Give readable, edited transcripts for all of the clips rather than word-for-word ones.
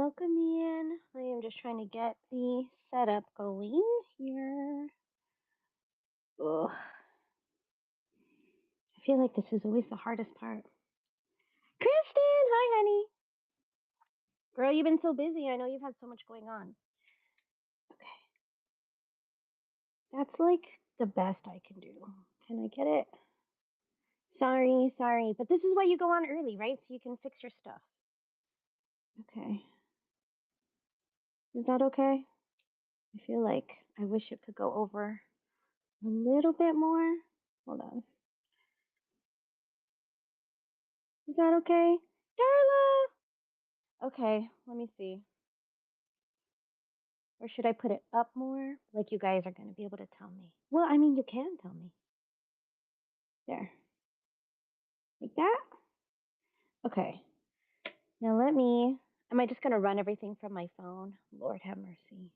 welcome in. I am just trying to get the setup going here. Ugh. I feel like this is always the hardest part. Kristen, hi, honey. Girl, you've been so busy. I know you've had so much going on. Okay. That's like the best I can do. Can I get it? Sorry. But this is why you go on early, right? So you can fix your stuff. Okay. Is that okay? I feel like I wish it could go over a little bit more. Hold on. Is that okay? Darla! Okay, let me see. Or should I put it up more? Like you guys are going to be able to tell me. Well, I mean, you can tell me. There. Like that? Okay. Now am I just going to run everything from my phone? Lord have mercy.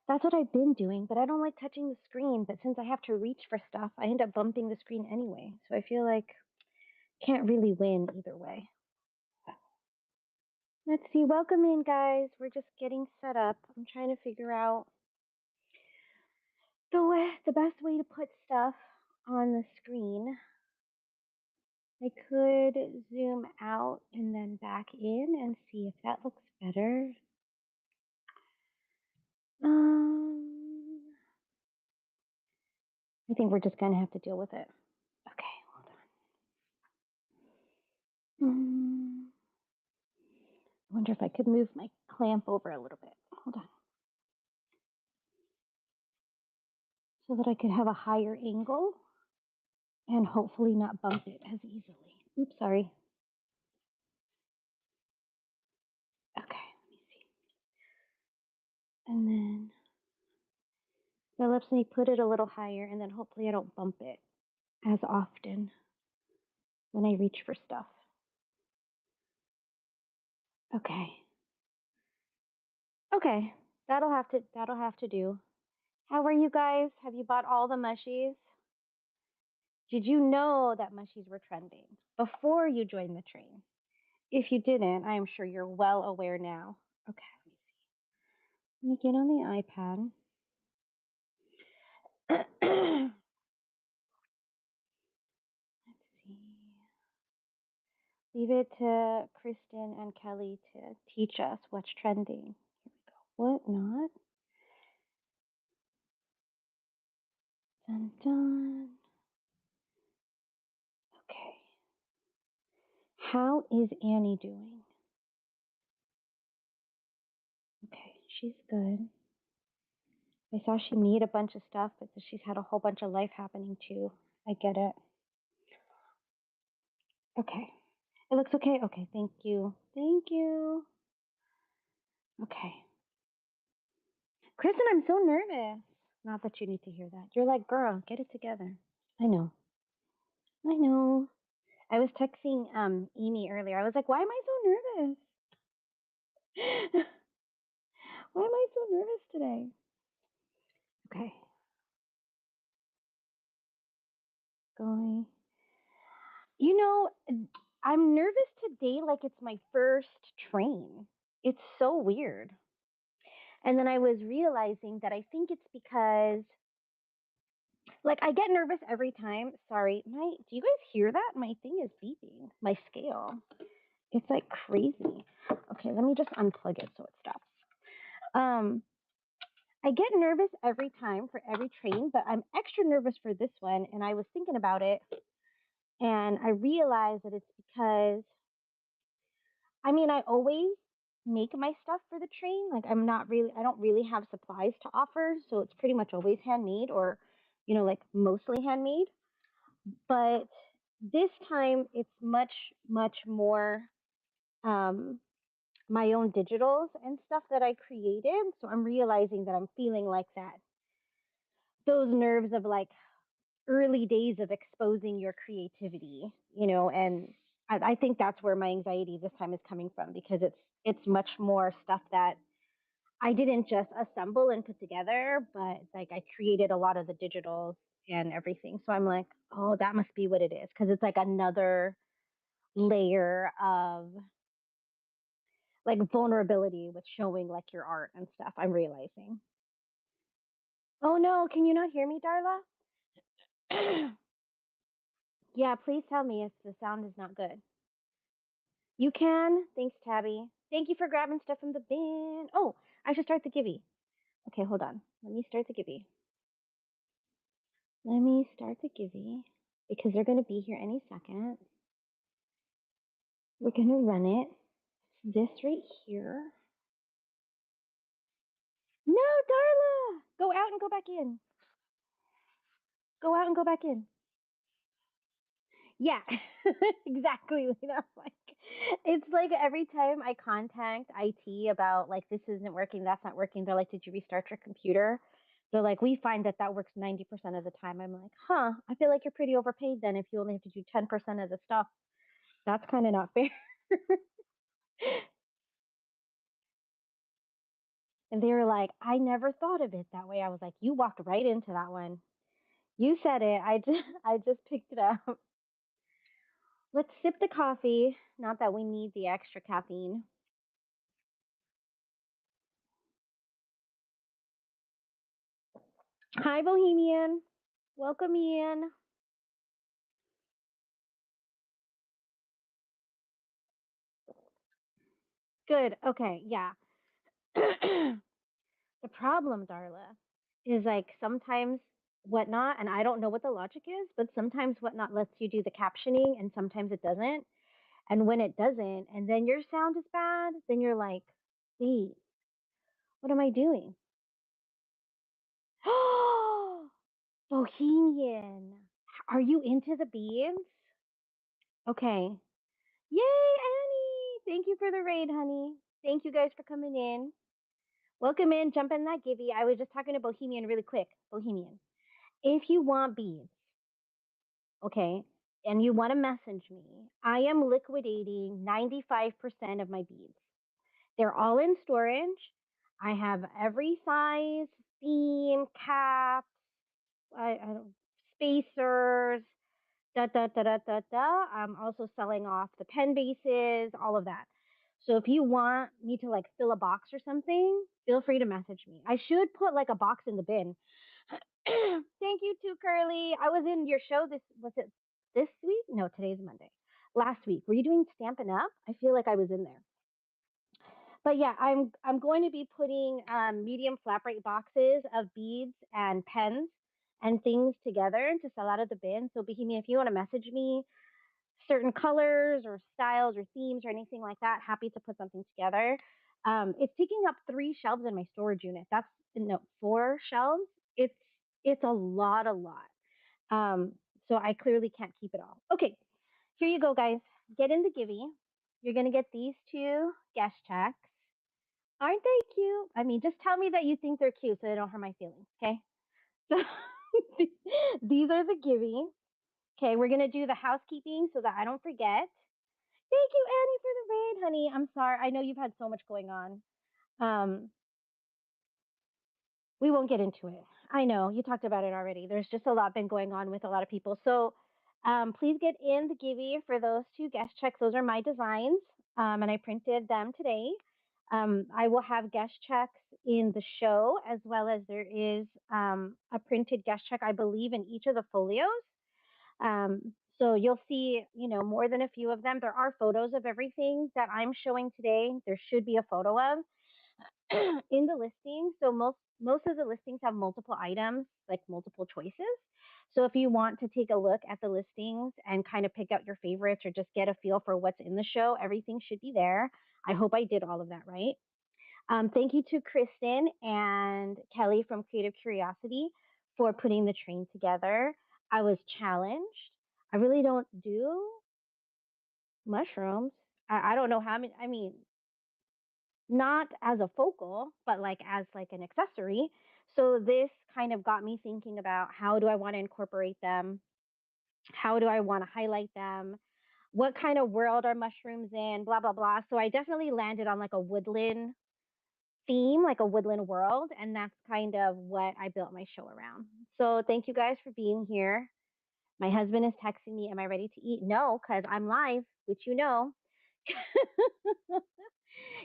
That's what I've been doing, but I don't like touching the screen. But since I have to reach for stuff, I end up bumping the screen anyway. So I feel like can't really win either way. Let's see. Welcome in, guys. We're just getting set up. I'm trying to figure out the best way to put stuff on the screen. I could zoom out and then back in and see if that looks better. I think we're just gonna have to deal with it. Okay, hold on. I wonder if I could move my clamp over a little bit. Hold on. So that I could have a higher angle and hopefully not bump it as easily. Oops, sorry. Okay, let me see. And then that lets me put it a little higher, and then hopefully I don't bump it as often when I reach for stuff. Okay, that'll have to do. How are you guys? Have you bought all the mushies? Did you know that mushies were trending before you joined the train? If you didn't, I am sure you're well aware now. Okay, let me see. Let me get on the iPad. Let's see. Leave it to Kristen and Kelly to teach us what's trending. Here we go. What not? Dun dun. Okay. How is Annie doing? Okay, she's good. I saw she made a bunch of stuff, but she's had a whole bunch of life happening too. I get it. Okay. It looks okay? Okay, thank you. Thank you. Okay. Kristen, I'm so nervous. Not that you need to hear that. You're like, girl, get it together. I know. I was texting Amy earlier. I was like, why am I so nervous? Why am I so nervous today? Okay. Going. You know, I'm nervous today like it's my first train. It's so weird. And then I was realizing that I think it's because, like, I get nervous every time. Sorry, do you guys hear that? My thing is beeping, my scale. It's like crazy. Okay, let me just unplug it so it stops. I get nervous every time for every train, but I'm extra nervous for this one. And I was thinking about it, and I realized that it's because, I mean, I always make my stuff for the train. Like I don't really have supplies to offer, so it's pretty much always handmade or, like mostly handmade. But this time it's much, much more my own digitals and stuff that I created. So I'm realizing that I'm feeling like that. Those nerves of like early days of exposing your creativity, and I think that's where my anxiety this time is coming from because it's much more stuff that I didn't just assemble and put together, but like I created a lot of the digitals and everything. So I'm like, oh, that must be what it is because it's like another layer of like vulnerability with showing like your art and stuff. I'm realizing. Oh no, can you not hear me, Darla? Yeah, please tell me if the sound is not good. You can. Thanks, Tabby. Thank you for grabbing stuff from the bin. Oh, I should start the gibby. Okay, hold on. Let me start the gibby. Let me start the gibby because they're going to be here any second. We're going to run it. This right here. No, Darla! Go out and go back in. Go out and go back in. Yeah, exactly. Like it's like every time I contact IT about like this isn't working, that's not working. They're like, "Did you restart your computer?" They're like, "We find that that works 90% of the time." I'm like, "Huh? I feel like you're pretty overpaid then if you only have to do 10% of the stuff. That's kind of not fair." And they were like, "I never thought of it that way." I was like, "You walked right into that one. You said it. I just picked it up." Let's sip the coffee. Not that we need the extra caffeine. Hi, Bohemian. Welcome in. Good. Okay. Yeah. The problem, Darla, is like sometimes Whatnot, and I don't know what the logic is, but sometimes Whatnot lets you do the captioning and sometimes it doesn't. And when it doesn't, and then your sound is bad, then you're like, wait, what am I doing? Bohemian. Are you into the beans? Okay. Yay, Annie! Thank you for the raid, honey. Thank you guys for coming in. Welcome in, jump in that givey. I was just talking to Bohemian really quick. Bohemian, if you want beads, okay, and you want to message me, I am liquidating 95% of my beads. They're all in storage. I have every size, theme, caps, I don't, spacers, da da da da da da. I'm also selling off the pen bases, all of that. So if you want me to like fill a box or something, feel free to message me. I should put like a box in the bin. Thank you too, Curly. I was in your show was it this week? No, today's Monday. Last week. Were you doing Stampin' Up? I feel like I was in there. But yeah, I'm going to be putting medium flat rate boxes of beads and pens and things together to sell out of the bin. So Bohemian, if you want to message me certain colors or styles or themes or anything like that, happy to put something together. It's taking up 3 shelves in my storage unit. That's no 4 shelves. It's it's a lot. Um, so I clearly can't keep it all. Okay, here you go, guys. Get in the givey. You're gonna get these 2 guest checks. Aren't they cute? I mean, just tell me that you think they're cute so they don't hurt my feelings, okay? So these are the givey. Okay, we're gonna do the housekeeping so that I don't forget. Thank you, Annie, for the raid, honey. I'm sorry. I know you've had so much going on. Um, we won't get into it. I know you talked about it already. There's just a lot been going on with a lot of people. So please get in the givey for those 2 guest checks. Those are my designs, and I printed them today. I will have guest checks in the show as well as there is a printed guest check, I believe, in each of the folios. So you'll see, more than a few of them. There are photos of everything that I'm showing today. There should be a photo of in the listing. So most of the listings have multiple items, like multiple choices. So if you want to take a look at the listings and kind of pick out your favorites or just get a feel for what's in the show, everything should be there. I hope I did all of that right. Thank you to Kristen and Kelly from Creative Curiosity for putting the train together. I was challenged. I really don't do mushrooms. I don't know how many. I mean, not as a focal, but like as like an accessory. So this kind of got me thinking about how do I want to incorporate them? How do I want to highlight them? What kind of world are mushrooms in? Blah blah blah. So I definitely landed on like a woodland theme, like a woodland world, and that's kind of what I built my show around. So thank you guys for being here. My husband is texting me, "Am I ready to eat?" No, because I'm live, which you know.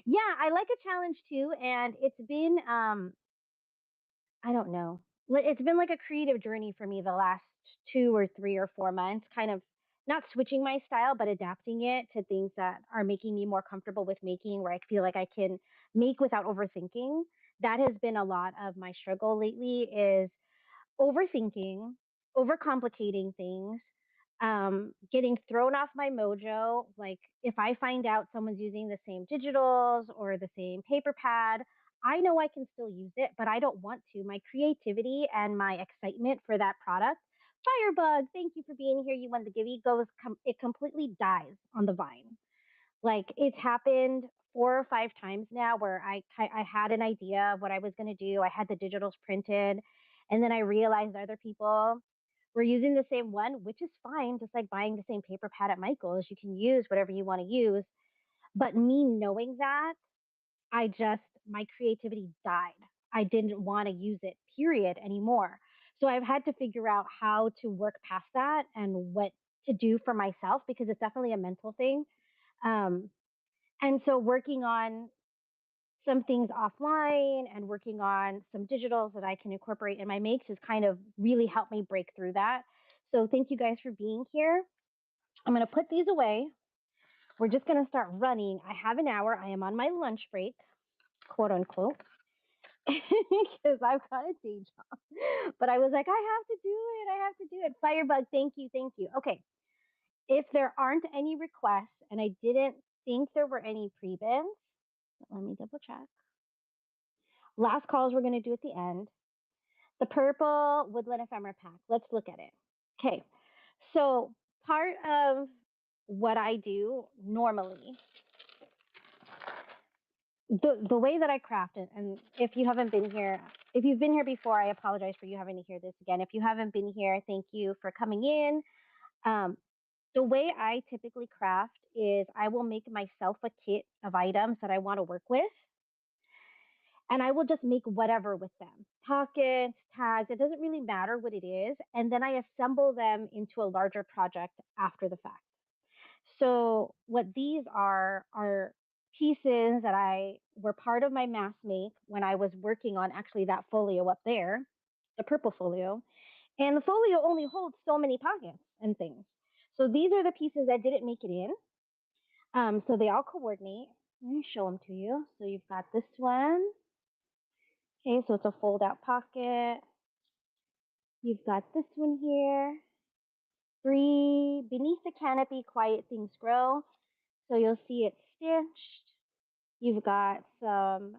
Yeah, I like a challenge too, and it's been I don't know. It's been like a creative journey for me the last 2 or 3 or 4 months, kind of not switching my style, but adapting it to things that are making me more comfortable with making, where I feel like I can make without overthinking. That has been a lot of my struggle lately is overthinking, overcomplicating things, getting thrown off my mojo. Like if I find out someone's using the same digitals or the same paper pad, I know I can still use it, but I don't want to. My creativity and my excitement for that product, Firebug, thank you for being here. You won the givey, it completely dies on the vine. Like it's happened 4 or 5 times now where I had an idea of what I was going to do. I had the digitals printed, and then I realized other people were using the same one, which is fine. Just like buying the same paper pad at Michael's, you can use whatever you want to use. But me knowing that, my creativity died. I didn't want to use it, period, anymore. So I've had to figure out how to work past that and what to do for myself because it's definitely a mental thing. Um, and so working on some things offline and working on some digitals that I can incorporate in my makes has kind of really helped me break through that. So thank you guys for being here. I'm going to put these away. We're just going to start running. I have an hour. I am on my lunch break, quote unquote, because I've got a day job. But I was like, I have to do it. I have to do it. Firebug, thank you. Thank you. Okay. If there aren't any requests, and I didn't think there were any pre-bins, let me double check. Last calls we're going to do at the end. The purple woodland ephemera pack. Let's look at it. Okay. So part of what I do normally, the way that I craft it, and if you haven't been here, if you've been here before, I apologize for you having to hear this again. If you haven't been here, thank you for coming in. Um, the way I typically craft is I will make myself a kit of items that I want to work with, and I will just make whatever with them. Pockets, tags, it doesn't really matter what it is. And then I assemble them into a larger project after the fact. So what these are pieces that I were part of my mass make when I was working on actually that folio up there, the purple folio. And the folio only holds so many pockets and things. So these are the pieces that didn't make it in. So they all coordinate. Let me show them to you. So you've got this one. Okay, so it's a fold out pocket. You've got this one here. Breathe beneath the canopy, quiet things grow. So you'll see it's stitched. You've got some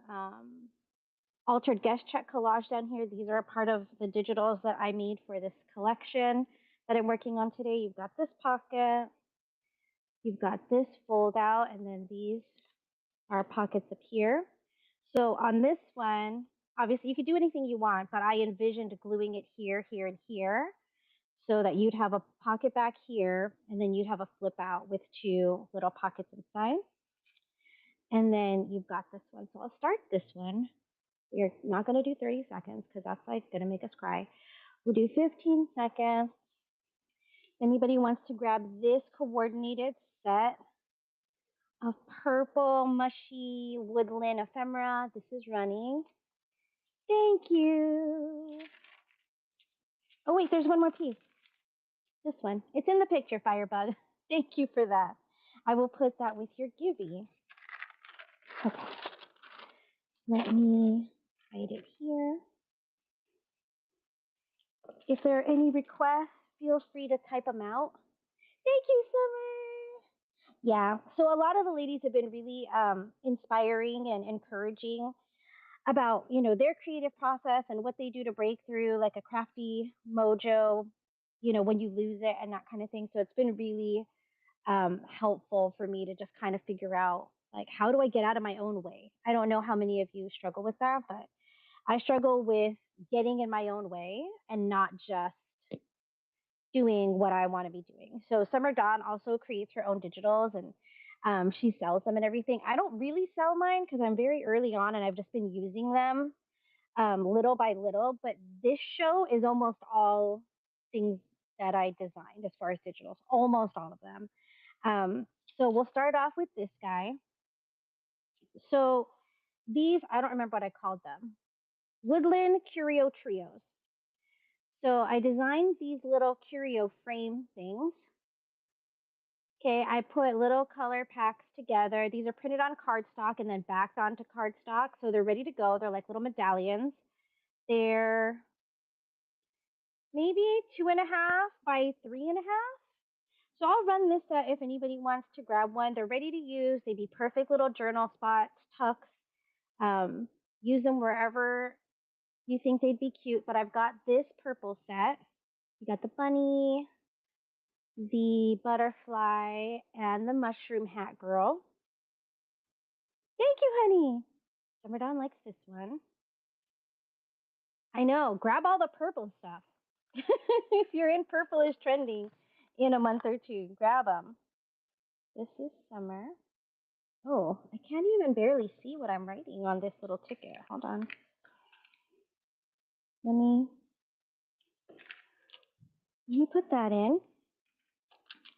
altered guest check collage down here. These are a part of the digitals that I made for this collection that I'm working on today. You've got this pocket. You've got this fold out, and then these are pockets up here. So on this one, obviously you could do anything you want, but I envisioned gluing it here, here, and here so that you'd have a pocket back here, and then you'd have a flip out with two little pockets inside. And then you've got this one. So I'll start this one. We're not going to do 30 seconds because that's like going to make us cry. We'll do 15 seconds. Anybody wants to grab this coordinated set of purple mushy woodland ephemera? This is running. Thank you. Oh, wait, there's one more piece. This one. It's in the picture, Firebug. Thank you for that. I will put that with your givey. Okay. Let me hide it here. If there are any requests, feel free to type them out. Thank you, Summer. Yeah, so a lot of the ladies have been really inspiring and encouraging about, their creative process and what they do to break through like a crafty mojo, when you lose it and that kind of thing. So it's been really helpful for me to just kind of figure out like how do I get out of my own way. I don't know how many of you struggle with that, but I struggle with getting in my own way and not just doing what I want to be doing. So Summer Dawn also creates her own digitals and she sells them and everything. I don't really sell mine because I'm very early on and I've just been using them little by little. But this show is almost all things that I designed as far as digitals, almost all of them. So we'll start off with this guy. So these, I don't remember what I called them. Woodland Curio Trios. So I designed these little curio frame things. Okay, I put little color packs together. These are printed on cardstock and then backed onto cardstock. So they're ready to go. They're like little medallions. They're maybe 2.5 by 3.5. So I'll run this set if anybody wants to grab one. They're ready to use. They'd be perfect little journal spots, tucks. Um, use them wherever you think they'd be cute. But I've got this purple set. You got the bunny, the butterfly, and the mushroom hat girl. Thank you, honey. Summer Dawn likes this one. I know. Grab all the purple stuff. If you're in purple is trending in a month or two, grab them. This is Summer. Oh, I can't even barely see what I'm writing on this little ticket. Hold on. Let me put that in.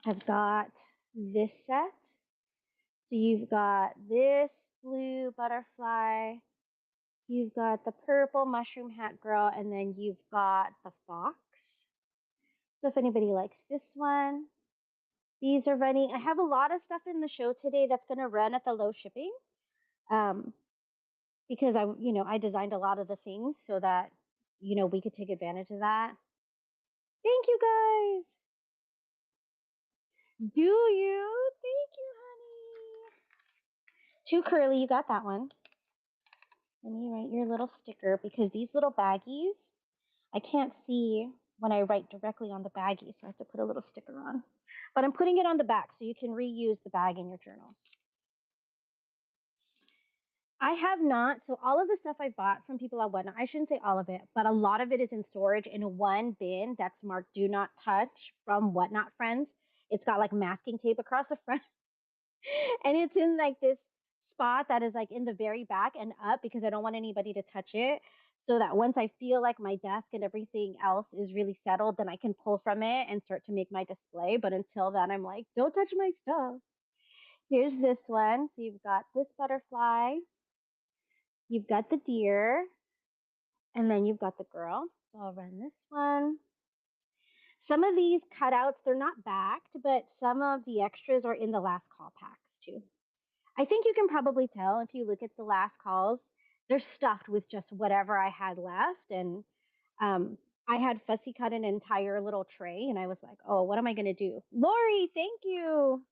I've got this set. So you've got this blue butterfly. You've got the purple mushroom hat girl, and then you've got the fox. So if anybody likes this one, these are running. I have a lot of stuff in the show today that's going to run at the low shipping, because I designed a lot of the things so that we could take advantage of that. Thank you guys. Do you? Thank you, honey. Too curly. You got that one. Let me write your little sticker because these little baggies, I can't see when I write directly on the baggie, so I have to put a little sticker on. But I'm putting it on the back so you can reuse the bag in your journal. I have not. So all of the stuff I bought from people on Whatnot, I shouldn't say all of it, but a lot of it is in storage in one bin that's marked "Do Not Touch" from Whatnot Friends. It's got like masking tape across the front, and it's in like this spot that is like in the very back and up because I don't want anybody to touch it. So that once I feel like my desk and everything else is really settled, then I can pull from it and start to make my display. But until then, I'm like, don't touch my stuff. Here's this one. So you've got this butterfly, you've got the deer, and then you've got the girl. So I'll run this one. Some of these cutouts, they're not backed, but some of the extras are in the last call packs too. I think you can probably tell if you look at the last calls, they're stuffed with just whatever I had left. And I had fussy cut an entire little tray, and I was like, oh, what am I going to do? Lori, thank you.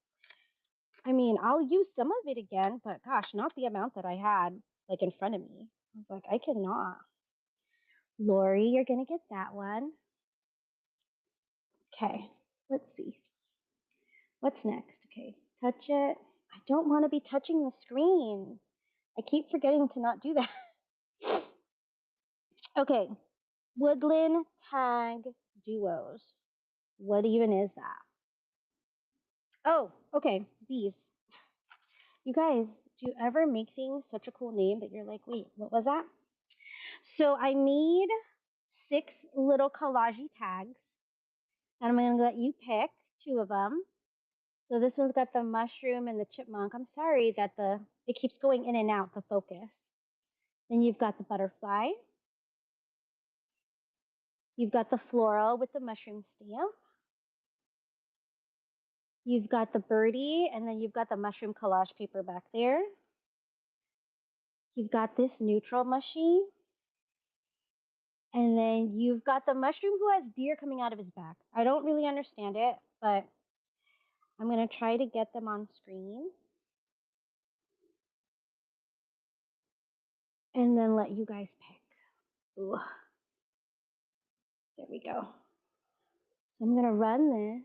I mean, I'll use some of it again, but gosh, not the amount that I had like in front of me. I was like, I cannot. Lori, you're going to get that one. Okay, let's see. What's next? Okay, touch it. I don't want to be touching the screen. I keep forgetting to not do that. Okay, woodland tag duos. What even is that? Oh, okay, these. You guys, do you ever make things such a cool name that you're like, wait, what was that? So I made 6 little collage tags, and I'm going to let you pick 2 of them. So this one's got the mushroom and the chipmunk. I'm sorry that it keeps going in and out, the focus. Then you've got the butterfly. You've got the floral with the mushroom stamp. You've got the birdie, and then you've got the mushroom collage paper back there. You've got this neutral mushy. And then you've got the mushroom who has deer coming out of his back. I don't really understand it, but I'm going to try to get them on screen. And then let you guys pick. Ooh. There we go. So I'm going to run this.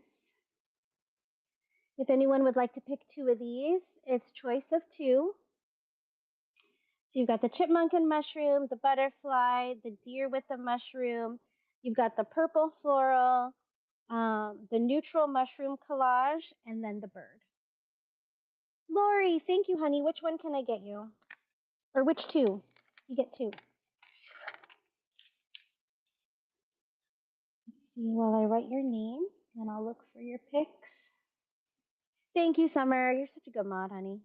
If anyone would like to pick 2 of these, it's choice of 2. So you've got the chipmunk and mushroom, the butterfly, the deer with the mushroom. You've got the purple floral, the neutral mushroom collage, and then the bird. Lori, thank you, honey. Which one can I get you? Or which 2? You get 2. Let's see while I write your name, and I'll look for your picks. Thank you, Summer. You're such a good mod, honey.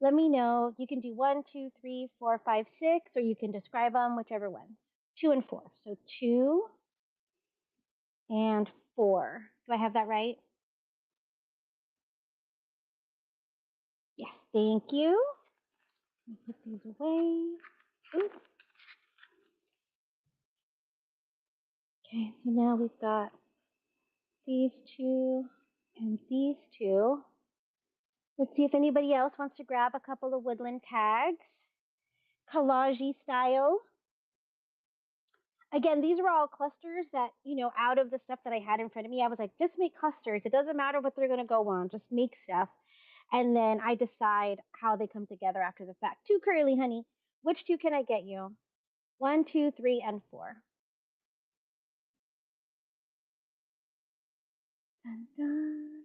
Let me know. You can do 1, 2, 3, 4, 5, 6, or you can describe them, whichever one. 2 and 4. So 2 and 4. Do I have that right? Yes. Thank you. Let me put these away. Oops. Okay, so now we've got these two and these two. Let's see if anybody else wants to grab a couple of woodland tags. Collage style. Again, these are all clusters that, out of the stuff that I had in front of me, I was like, just make clusters. It doesn't matter what they're going to go on. Just make stuff. And then I decide how they come together after the fact. 2 curly, honey. Which 2 can I get you? 1, 2, 3, and 4. Dun, dun.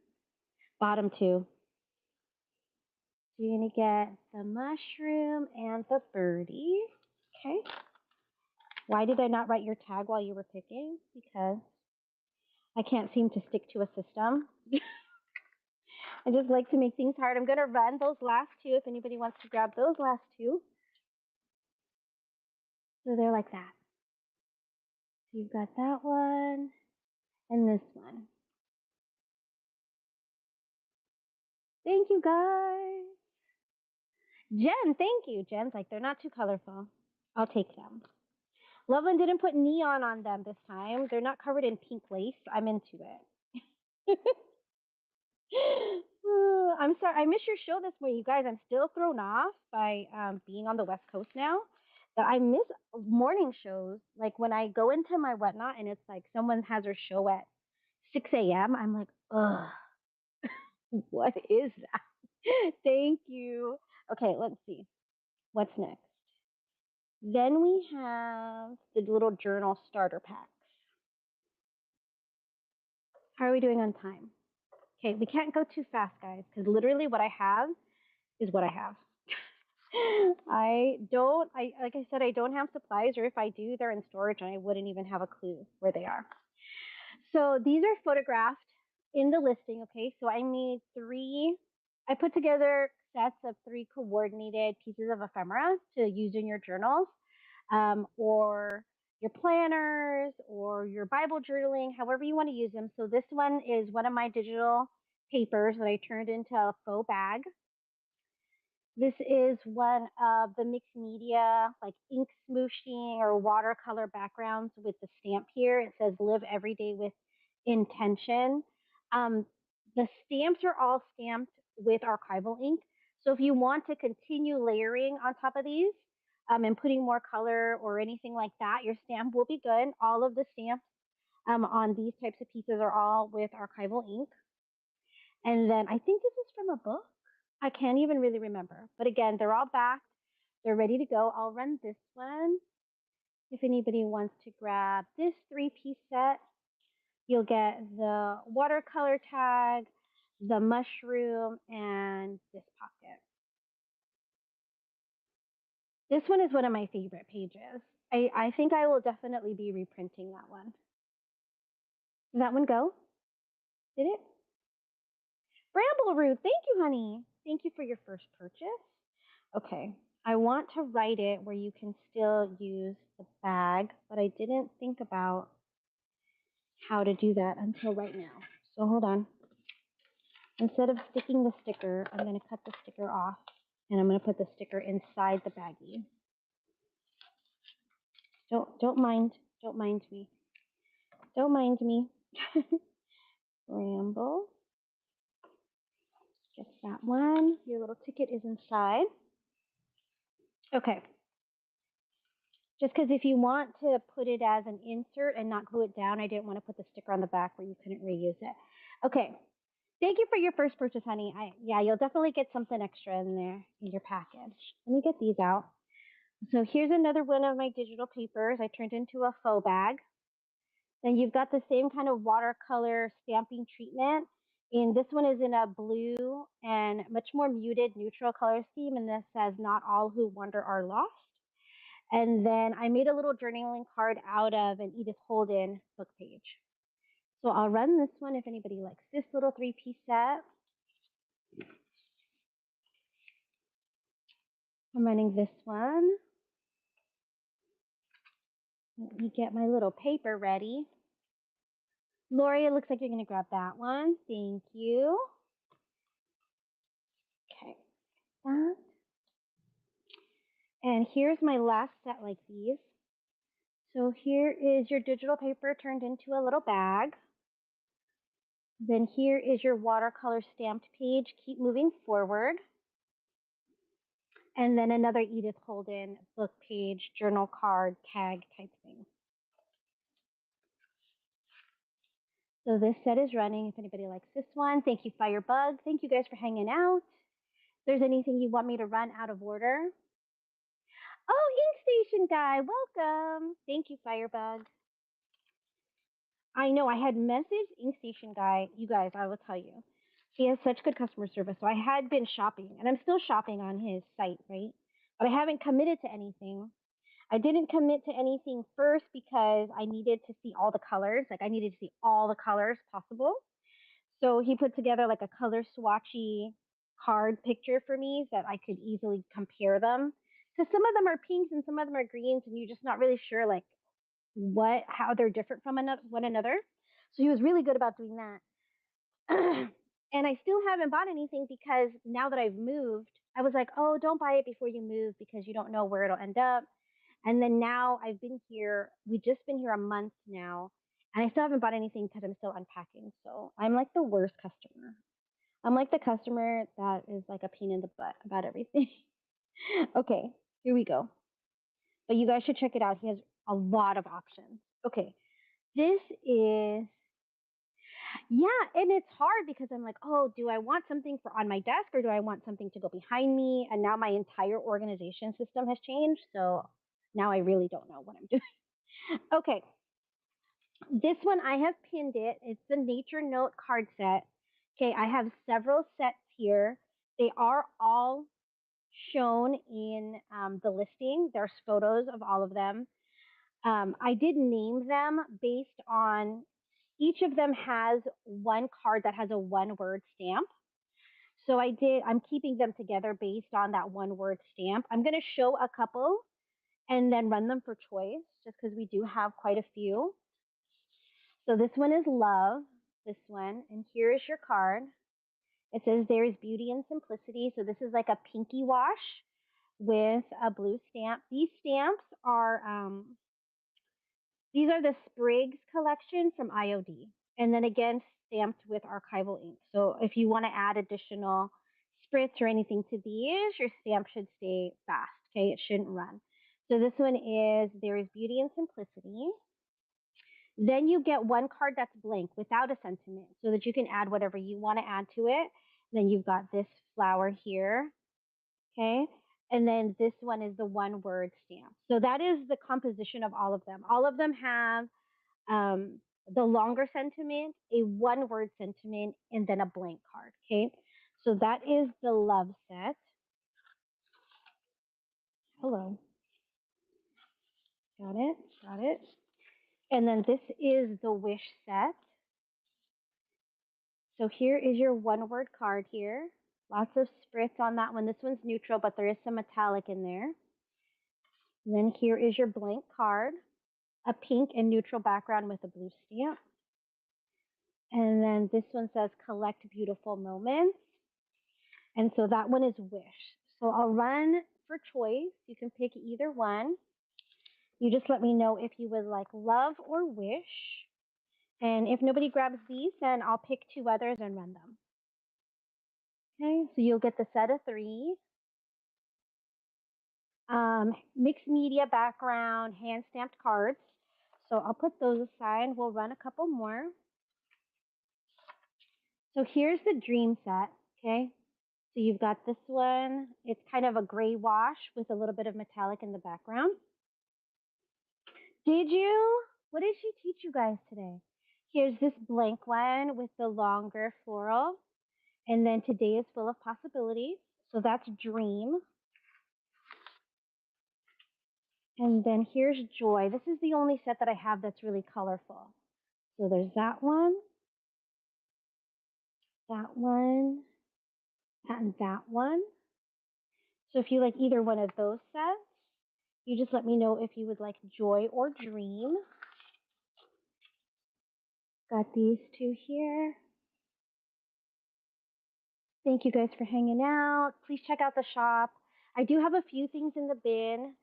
Bottom 2. So you're going to get the mushroom and the birdie. Okay. Why did I not write your tag while you were picking? Because I can't seem to stick to a system. I just like to make things hard. I'm going to run those last 2 if anybody wants to grab those last 2. So they're like that. So you've got that one and this one. Thank you, guys. Jen, thank you. Jen's like, they're not too colorful. I'll take them. Loveland didn't put neon on them this time. They're not covered in pink lace. I'm into it. I'm sorry. I missed your show this morning, you guys. I'm still thrown off by being on the West Coast now. But I miss morning shows. Like when I go into my whatnot and it's like someone has their show at 6 a.m., I'm like, ugh, what is that? Thank you. Okay, let's see. What's next? Then we have the little journal starter packs. How are we doing on time? Okay, we can't go too fast, guys, because literally what I have is what I have. Like I said, I don't have supplies, or if I do, they're in storage and I wouldn't even have a clue where they are. So these are photographed in the listing, okay? So I put together sets of 3 coordinated pieces of ephemera to use in your journals, or your planners, or your Bible journaling, however you want to use them. So this one is one of my digital papers that I turned into a faux bag. This is one of the mixed media, like ink smooshing or watercolor backgrounds with the stamp here. It says live every day with intention. The stamps are all stamped with archival ink. So if you want to continue layering on top of these and putting more color or anything like that, your stamp will be good. All of the stamps on these types of pieces are all with archival ink. And then I think this is from a book. I can't even really remember. But again, they're all backed. They're ready to go. I'll run this one. If anybody wants to grab this 3-piece set, you'll get the watercolor tag, the mushroom, and this pocket. This one is one of my favorite pages. I think I will definitely be reprinting that one. Did that one go? Did it? Bramble Root, thank you, honey. Thank you for your first purchase. Okay, I want to write it where you can still use the bag, but I didn't think about how to do that until right now. So hold on. Instead of sticking the sticker, I'm going to cut the sticker off, and I'm going to put the sticker inside the baggie. Don't mind me. Don't mind me. Ramble. Get that one. Your little ticket is inside. Okay. Just because if you want to put it as an insert and not glue it down, I didn't want to put the sticker on the back where you couldn't reuse it. Okay. Thank you for your first purchase, honey. Yeah, you'll definitely get something extra in there in your package. Let me get these out. So here's another one of my digital papers I turned into a faux bag. Then you've got the same kind of watercolor stamping treatment. And this one is in a blue and much more muted neutral color scheme. And this says, not all who wander are lost. And then I made a little journaling card out of an Edith Holden book page. So I'll run this one if anybody likes this little 3-piece set. I'm running this one. Let me get my little paper ready. Lori, it looks like you're going to grab that one. Thank you. Okay, that. And here's my last set like these. So here is your digital paper turned into a little bag. Then here is your watercolor stamped page. Keep moving forward. And then another Edith Holden book page, journal card, tag type thing. So this set is running. If anybody likes this one, thank you, Firebug. Thank you guys for hanging out. If there's anything you want me to run out of order. Oh, Ink Station guy, welcome. Thank you, Firebug. I know I had messaged Ink Station guy. You guys, I will tell you. He has such good customer service. So I had been shopping, and I'm still shopping on his site, right? But I haven't committed to anything. I didn't commit to anything first because I needed to see all the colors. Like I needed to see all the colors possible. So he put together like a color swatchy card picture for me so that I could easily compare them. Because some of them are pinks and some of them are greens, and you're just not really sure like how they're different from one another. So he was really good about doing that. And I still haven't bought anything because now that I've moved, I was like, oh, don't buy it before you move because you don't know where it'll end up. And then now I've been here, we've just been here a month now, and I still haven't bought anything because I'm still unpacking. So I'm like the worst customer. I'm like the customer that is like a pain in the butt about everything. Okay, here we go. But you guys should check it out. He has a lot of options. Okay, this is, yeah, and it's hard because I'm like, oh, do I want something for on my desk or do I want something to go behind me? And now my entire organization system has changed. So now I really don't know what I'm doing. Okay, this one I have pinned it. It's the Nature Note card set. Okay, I have several sets here. They are all shown in the listing. There's photos of all of them. I did name them based on each of them has one card that has a one word stamp. So I'm keeping them together based on that one word stamp. I'm going to show a couple and then run them for choice just because we do have quite a few. So this one is love, this one, and here is your card. It says there is beauty and simplicity. So this is like a pinky wash with a blue stamp. These stamps are these are the Sprigs collection from IOD, and then again stamped with archival ink. So if you want to add additional spritz or anything to these, your stamp should stay fast. Okay, it shouldn't run. So this one is there is beauty and simplicity. Then you get one card that's blank without a sentiment so that you can add whatever you want to add to it. Then you've got this flower here, okay? And then this one is the one word stamp. So that is the composition of all of them. All of them have the longer sentiment, a one word sentiment, and then a blank card, okay? So that is the love set. Hello. Got it, got it. And then this is the wish set. So here is your one word card here. Lots of spritz on that one. This one's neutral, but there is some metallic in there. And then here is your blank card, a pink and neutral background with a blue stamp. And then this one says collect beautiful moments. And so that one is wish. So I'll run for choice. You can pick either one. You just let me know if you would like love or wish. And if nobody grabs these, then I'll pick two others and run them. Okay, so you'll get the set of three. Mixed media background, hand stamped cards. So I'll put those aside. We'll run a couple more. So here's the dream set, okay? So you've got this one. It's kind of a gray wash with a little bit of metallic in the background. Did you? What did she teach you guys today? Here's this blank one with the longer floral. And then today is full of possibilities. So that's dream. And then here's joy. This is the only set that I have that's really colorful. So there's that one, and that one. So if you like either one of those sets, you just let me know if you would like Joy or Dream. Got these two here. Thank you guys for hanging out. Please check out the shop. I do have a few things in the bin.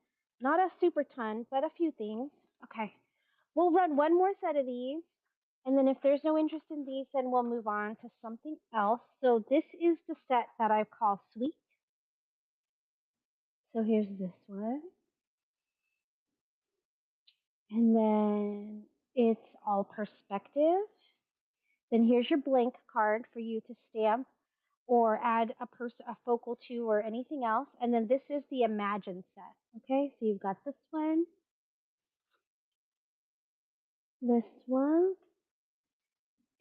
Not a super ton, but a few things. Okay. We'll run one more set of these. And then if there's no interest in these, then we'll move on to something else. So this is the set that I call Sweet. So here's this one. And then it's all perspective. Then here's your blank card for you to stamp or add a focal to or anything else. And then this is the Imagine set. Okay, so you've got this one,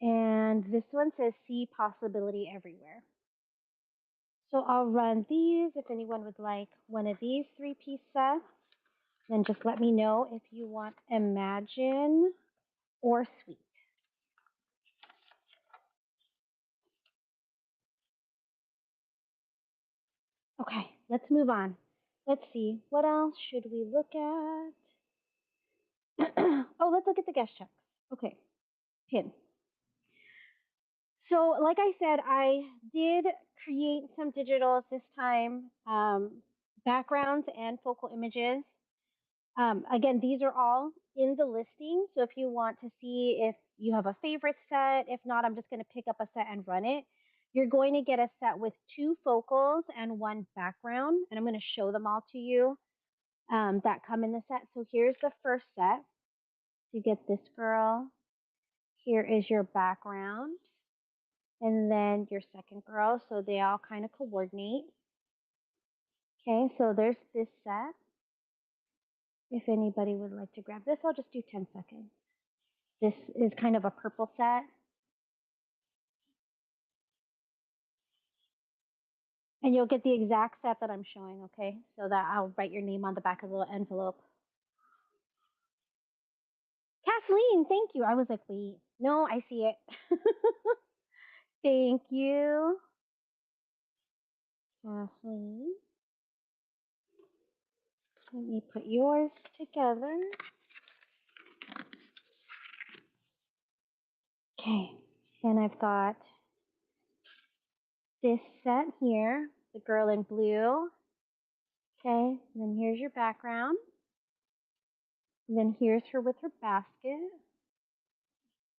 and this one says see possibility everywhere. So I'll run these. If anyone would like one of these 3-piece sets, then just let me know if you want Imagine or Sweet. Okay, let's move on. Let's see, what else should we look at? Oh, let's look at the guest checks. Okay, pin. So, like I said, I did create some digitals this time, backgrounds and focal images. Again, these are all in the listing. So if you want to see if you have a favorite set, if not, I'm just going to pick up a set and run it. You're going to get a set with 2 focals and 1 background, and I'm going to show them all to you that come in the set. So here's the first set. You get this girl. Here is your background. And then your second girl, so they all kind of coordinate. Okay, so there's this set. If anybody would like to grab this, I'll just do 10 seconds. This is kind of a purple set. And you'll get the exact set that I'm showing, okay? So that I'll write your name on the back of the little envelope. Kathleen, thank you. I was like, wait, no, I see it. Thank you, Kathleen. Let me put yours together. Okay, then I've got this set here, the girl in blue. Okay, and then here's your background. And then here's her with her basket.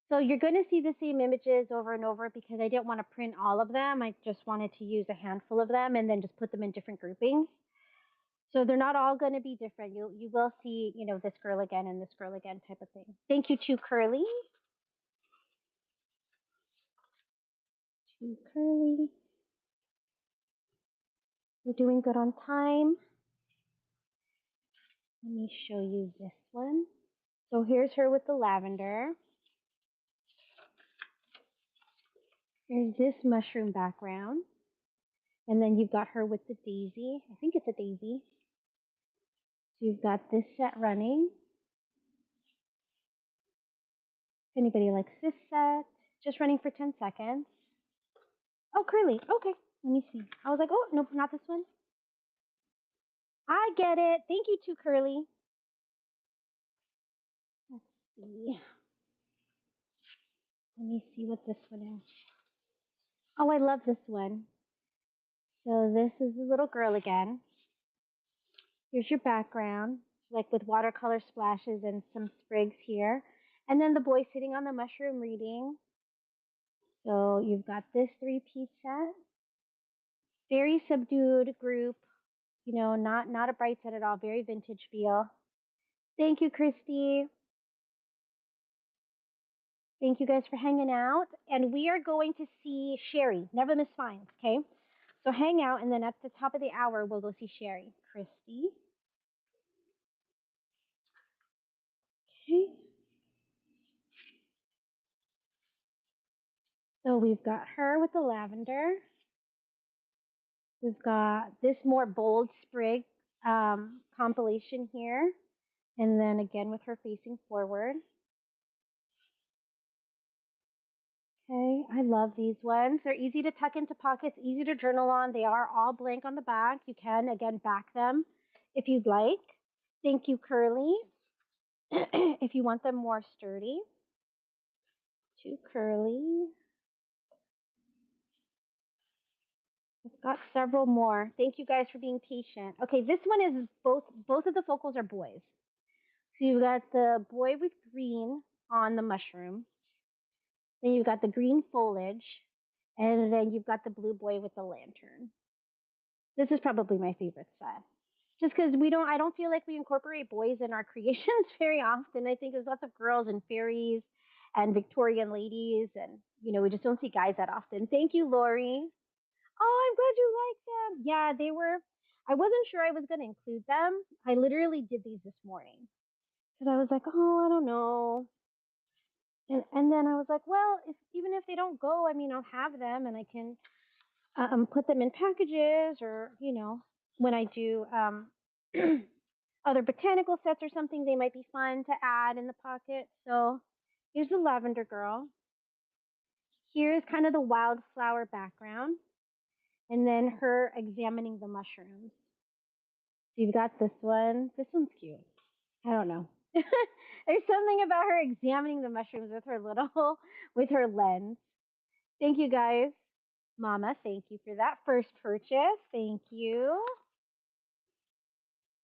So you're going to see the same images over and over because I didn't want to print all of them. I just wanted to use a handful of them and then just put them in different groupings. So they're not all going to be different. You will see, you know, this girl again and this girl again type of thing. Thank you to Curly. To Curly. We're doing good on time. Let me show you this one. So here's her with the lavender. Here's this mushroom background. And then you've got her with the daisy. I think it's a daisy. So you've got this set running. If anybody likes this set, just running for 10 seconds. Oh, Curly. Okay. Let me see. I was like, oh, nope, not this one. I get it. Thank you too, Curly. Let's see. Let me see what this one is. Oh, I love this one. So this is the little girl again. Here's your background, like with watercolor splashes and some sprigs here. And then the boy sitting on the mushroom reading. So you've got this 3-piece set. Very subdued group, you know, not a bright set at all, very vintage feel. Thank you, Christy. Thank you guys for hanging out. And we are going to see Sherry. Never miss finds, okay? So hang out, and then at the top of the hour, we'll go see Sherry. Christy. Okay. So we've got her with the lavender. We've got this more bold sprig compilation here. And then again with her facing forward. Okay, I love these ones. They're easy to tuck into pockets, easy to journal on. They are all blank on the back. You can, again, back them if you'd like. Thank you, Curly. If you want them more sturdy, to Curly. I've got several more. Thank you guys for being patient. Okay, this one is both of the focals are boys. So you've got the boy with green on the mushroom. Then you've got the green foliage, and then you've got the blue boy with the lantern. This is probably my favorite set. Just because I don't feel like we incorporate boys in our creations very often. I think there's lots of girls and fairies and Victorian ladies, and we just don't see guys that often. Thank you, Lori. Oh, I'm glad you like them. Yeah, they were. I wasn't sure I was going to include them. I literally did these this morning because I was like, oh, I don't know. And then I was like, well, even if they don't go, I mean, I'll have them and I can put them in packages or, when I do other botanical sets or something, they might be fun to add in the pocket. So here's the lavender girl. Here's kind of the wildflower background. And then her examining the mushrooms. So you've got this one. This one's cute. I don't know. There's something about her examining the mushrooms with her with her lens. Thank you guys. Mama, thank you for that first purchase. Thank you.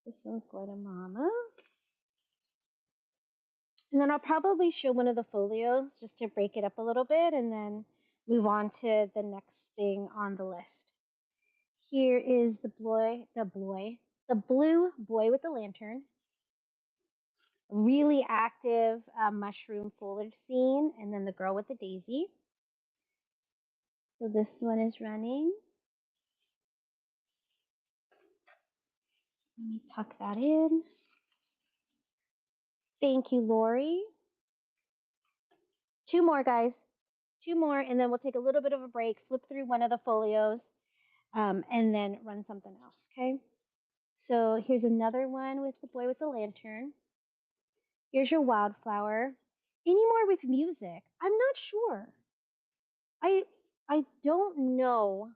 This one's going to Mama. And then I'll probably show one of the folios just to break it up a little bit and then move on to the next thing on the list. Here is the blue boy with the lantern. Really active mushroom foliage scene, and then the girl with the daisy. So this one is running. Let me tuck that in. Thank you, Lori. Two more, guys. Two more, and then we'll take a little bit of a break, flip through one of the folios, and then run something else, okay? So here's another one with the boy with the lantern. Here's your wildflower. Any more with music? I'm not sure. I I don't know.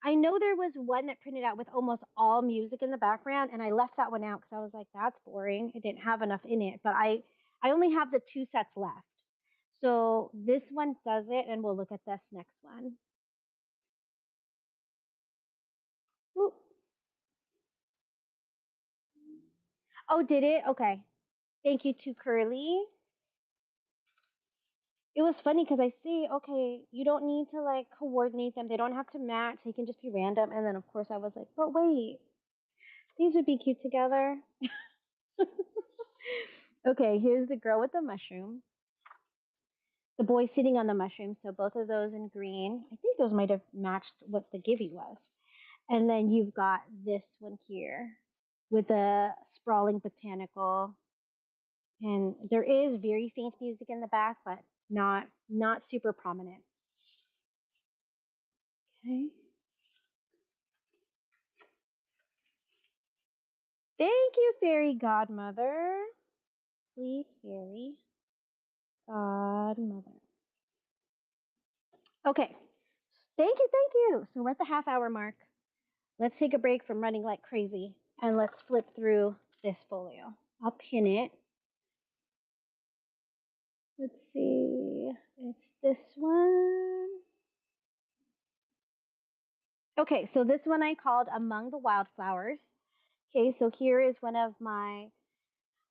I know there was one that printed out with almost all music in the background, and I left that one out because I was like, that's boring. It didn't have enough in it. But I only have the two sets left. So this one does it, and we'll look at this next one. Ooh. Oh, did it? Okay. Thank you to Curly. It was funny because I see, okay, you don't need to like coordinate them. They don't have to match. They can just be random. And then of course I was like, but wait, these would be cute together. Okay, here's the girl with the mushroom. The boy sitting on the mushroom. So both of those in green. I think those might have matched what the Givy was. And then you've got this one here with a sprawling botanical. And there is very faint music in the back, but not super prominent. Okay. Thank you, fairy godmother. Please, fairy godmother. Okay. Thank you, thank you. So we're at the half hour mark. Let's take a break from running like crazy and let's flip through this folio. I'll pin it. Let's see. It's this one. Okay, so this one I called Among the Wildflowers. Okay, so here is one of my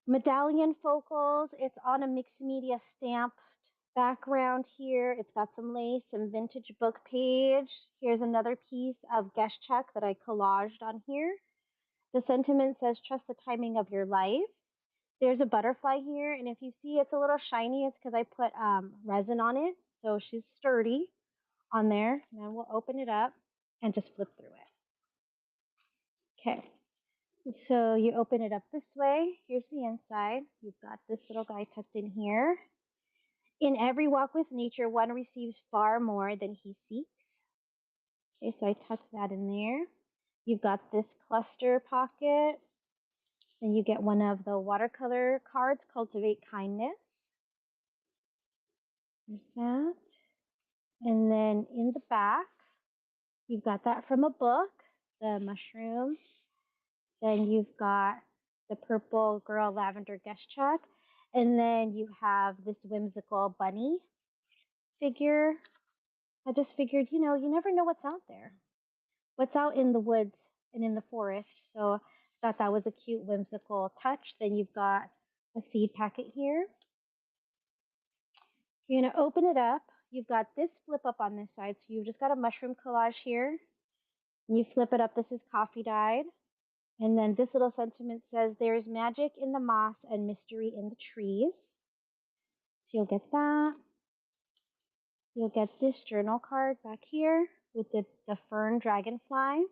medallion focals. It's on a mixed media stamped background here. It's got some lace, some vintage book page. Here's another piece of guest check that I collaged on here. The sentiment says, trust the timing of your life. There's a butterfly here, and if you see it's a little shiny, it's because I put resin on it. So she's sturdy on there. And then we'll open it up and just flip through it. Okay. So you open it up this way. Here's the inside. You've got this little guy tucked in here. In every walk with nature, one receives far more than he seeks. Okay, so I tucked that in there. You've got this cluster pocket. Then you get one of the watercolor cards, Cultivate Kindness. There's that. And then in the back, you've got that from a book, the mushroom. Then you've got the purple girl lavender guest check. And then you have this whimsical bunny figure. I just figured, you never know what's out there, what's out in the woods and in the forest. So I thought that was a cute, whimsical touch. Then you've got a seed packet here. You're going to open it up. You've got this flip up on this side. So you've just got a mushroom collage here. And you flip it up. This is coffee dyed. And then this little sentiment says, "There's magic in the moss and mystery in the trees." So you'll get that. You'll get this journal card back here with the fern dragonfly.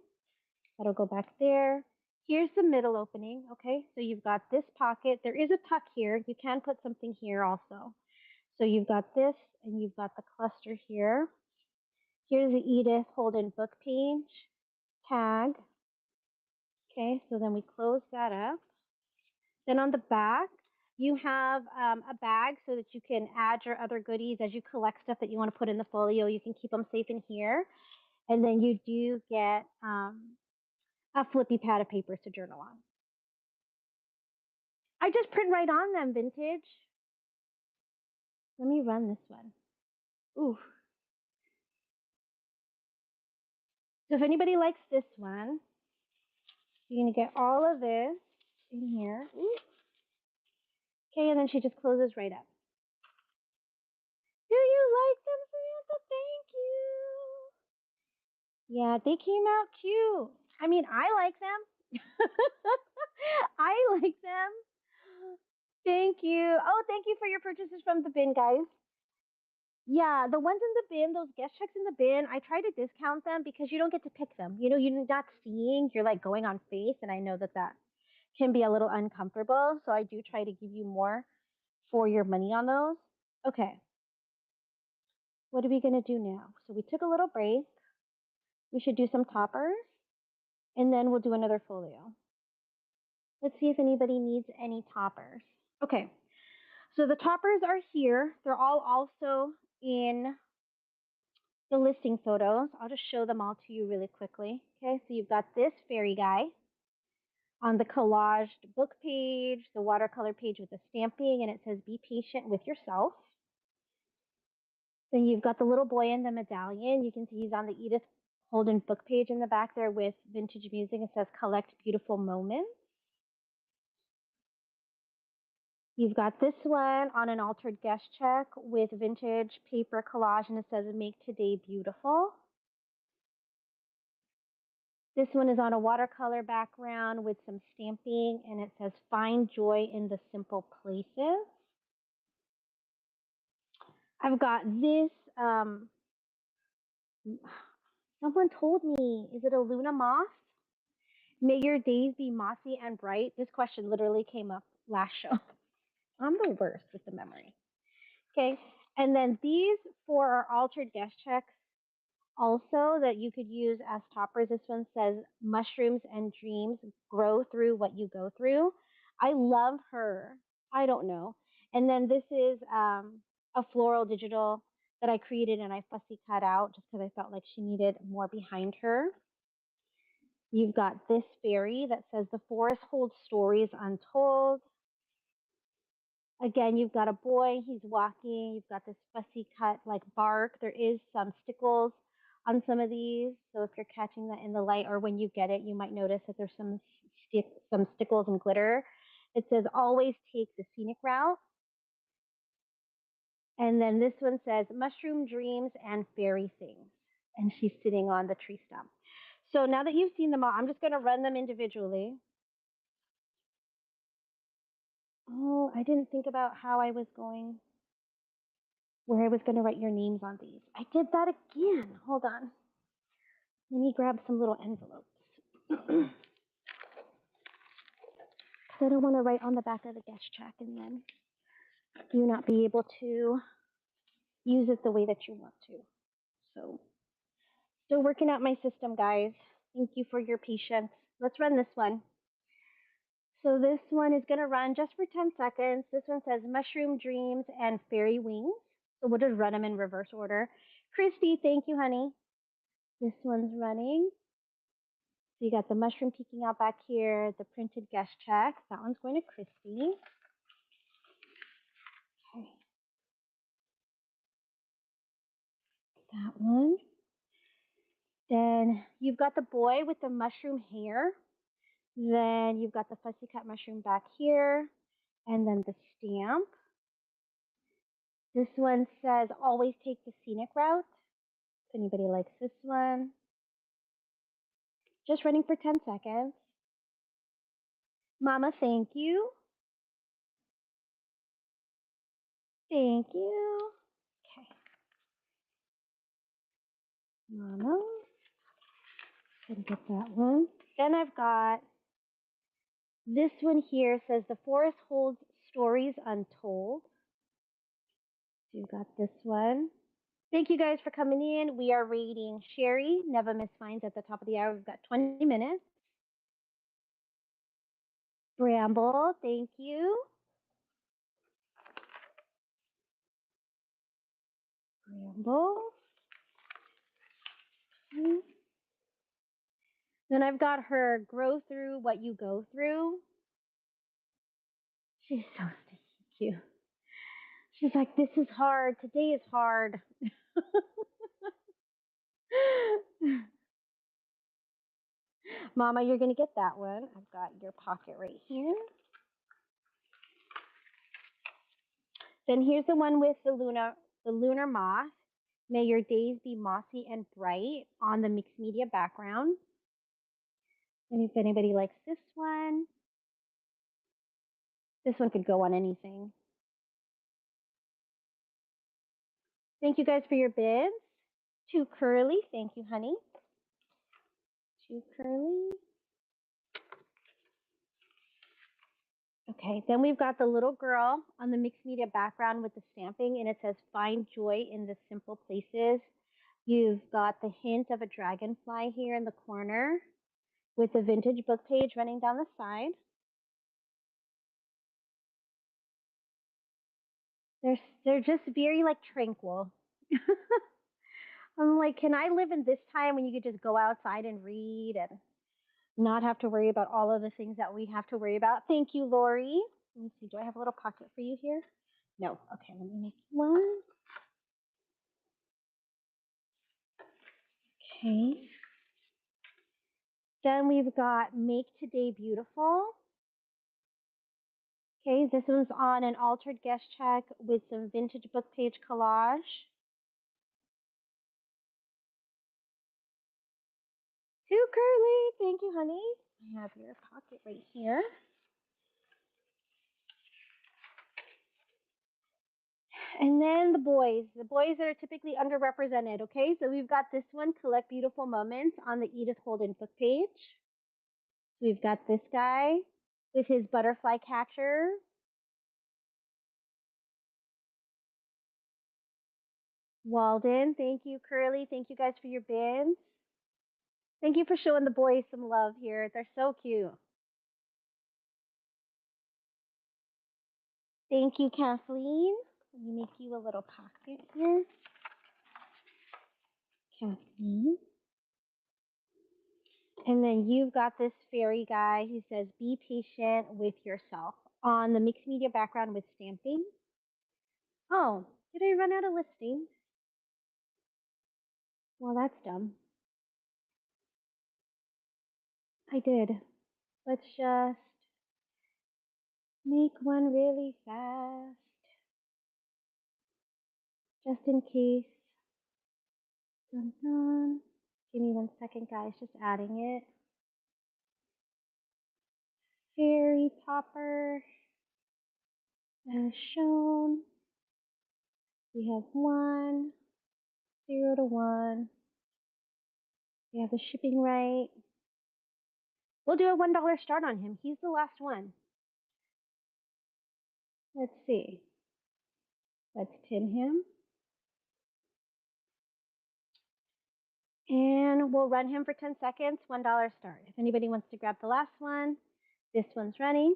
That'll go back there. Here's the middle opening. Okay, so you've got this pocket. There is a tuck here. You can put something here also. So you've got this, and you've got the cluster here. Here's the Edith Holden book page tag. Okay, so then we close that up. Then on the back, you have a bag so that you can add your other goodies as you collect stuff that you want to put in the folio. You can keep them safe in here. And then you do get a flippy pad of papers to journal on. I just print right on them, vintage. Let me run this one. Ooh. So if anybody likes this one, you're going to get all of this in here. Ooh. Okay, and then she just closes right up. Do you like them, Samantha? Thank you. Yeah, they came out cute. I mean, I like them. I like them. Thank you. Oh, thank you for your purchases from the bin, guys. Yeah, the ones in the bin, those guest checks in the bin, I try to discount them because you don't get to pick them. You're not seeing, you're like going on faith, and I know that that can be a little uncomfortable. So I do try to give you more for your money on those. Okay, what are we going to do now? So we took a little break. We should do some toppers, and then we'll do another folio. Let's see if anybody needs any toppers. Okay, so the toppers are here. They're all also in the listing photos. I'll just show them all to you really quickly. Okay, so you've got this fairy guy on the collaged book page, the watercolor page with the stamping, and it says, "Be patient with yourself." Then you've got the little boy in the medallion. You can see he's on the Edith Holden book page in the back there with vintage music. It says, "Collect beautiful moments." You've got this one on an altered guest check with vintage paper collage, and it says, "Make today beautiful." This one is on a watercolor background with some stamping, and it says, "Find joy in the simple places." I've got this, someone told me, is it a Luna moth? "May your days be mossy and bright." This question literally came up last show. I'm the worst with the memory. Okay, and then these four are altered guest checks also that you could use as toppers. This one says, "Mushrooms and dreams grow through what you go through." I love her. I don't know. And then this is a floral digital that I created and I fussy cut out just because I felt like she needed more behind her. You've got this fairy that says, "The forest holds stories untold." Again, you've got a boy, he's walking, you've got this fussy cut like bark. There is some stickles on some of these. So if you're catching that in the light or when you get it, you might notice that there's some stickles and glitter. It says, "Always take the scenic route." And then this one says, "Mushroom dreams and fairy things." And she's sitting on the tree stump. So now that you've seen them all, I'm just going to run them individually. Oh, I didn't think about how I was going, where I was going to write your names on these. I did that again. Hold on. Let me grab some little envelopes. Because I don't want to write on the back of the guest check and then you not be able to use it the way that you want to. So, still working out my system, guys. Thank you for your patience. Let's run this one. So this one is going to run just for 10 seconds. This one says, "Mushroom dreams and fairy wings." So we'll just run them in reverse order. Christy, thank you, honey. This one's running. So you got the mushroom peeking out back here, the printed guest check. That one's going to Christy. Okay. That one. Then you've got the boy with the mushroom hair. Then you've got the fussy cut mushroom back here. And then the stamp. This one says, always take the scenic route. If anybody likes this one. Just running for 10 seconds. Mama, thank you. Thank you. Okay. Mama. Gonna get that one. Then I've got this one here says the forest holds stories untold. So you've got this one. Thank you guys for coming in. We are reading Sherry, Never Miss Finds at the top of the hour. We've got 20 minutes. Bramble, thank you. Bramble. Then I've got her grow through what you go through. She's so cute. She's like, this is hard. Today is hard. Mama, you're going to get that one. I've got your pocket right here. Then here's the one with the lunar moth. May your days be mossy and bright on the mixed media background. And if anybody likes this one could go on anything. Thank you guys for your bids. Too Curly, thank you, honey. Too Curly. Okay, then we've got the little girl on the mixed media background with the stamping, and it says, find joy in the simple places. You've got the hint of a dragonfly here in the corner with the vintage book page running down the side. They're just very like tranquil. I'm like, can I live in this time when you could just go outside and read and not have to worry about all of the things that we have to worry about? Thank you, Lori. Let me see, do I have a little pocket for you here? No. Okay, let me make one. Okay. Then we've got Make Today Beautiful. Okay, this one's on an altered guest check with some vintage book page collage. Too Curly, thank you, honey. I have your pocket right here. And then the boys that are typically underrepresented, okay? So we've got this one, Collect Beautiful Moments, on the Edith Holden book page. We've got this guy with his butterfly catcher. Walden, thank you, Curly. Thank you guys for your bins. Thank you for showing the boys some love here. They're so cute. Thank you, Kathleen. Let me make you a little pocket here. Kathleen. And then you've got this fairy guy who says, be patient with yourself, on the mixed media background with stamping. Oh, did I run out of listing? Well, that's dumb. I did. Let's just make one really fast, just in case. Dun, dun. Give me 1 second, guys, just adding it. Fairy popper, as shown. We have 1, 0 to 1. We have the shipping right. We'll do a $1 start on him. He's the last one. Let's see. Let's pin him. And we'll run him for 10 seconds, $1 start. If anybody wants to grab the last one, this one's running.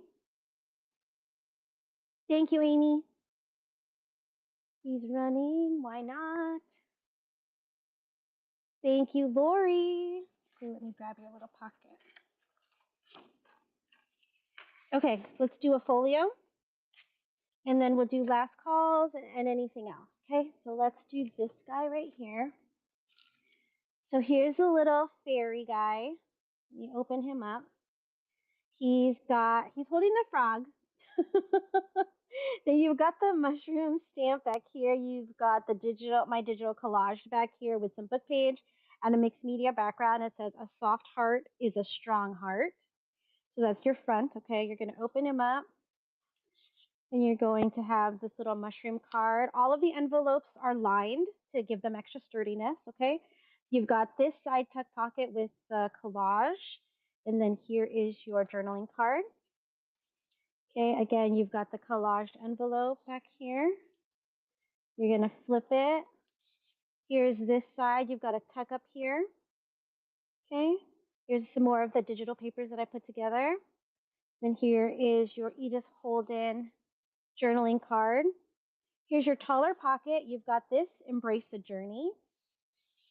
Thank you, Amy. He's running. Why not? Thank you, Lori. So let me grab your little pocket. Okay, let's do a folio, and then we'll do last calls and anything else. Okay, so let's do this guy right here. So here's a little fairy guy. Let me open him up. He's holding the frog. Then you've got the mushroom stamp back here. You've got my digital collage back here with some book page and a mixed media background. It says a soft heart is a strong heart. So that's your front. Okay, you're going to open him up, and you're going to have this little mushroom card. All of the envelopes are lined to give them extra sturdiness. Okay, you've got this side tuck pocket with the collage, and then here is your journaling card. Okay, again, you've got the collaged envelope back here. You're going to flip it. Here's this side. You've got a tuck up here. Okay, here's some more of the digital papers that I put together. Then here is your Edith Holden journaling card. Here's your taller pocket. You've got this Embrace the Journey.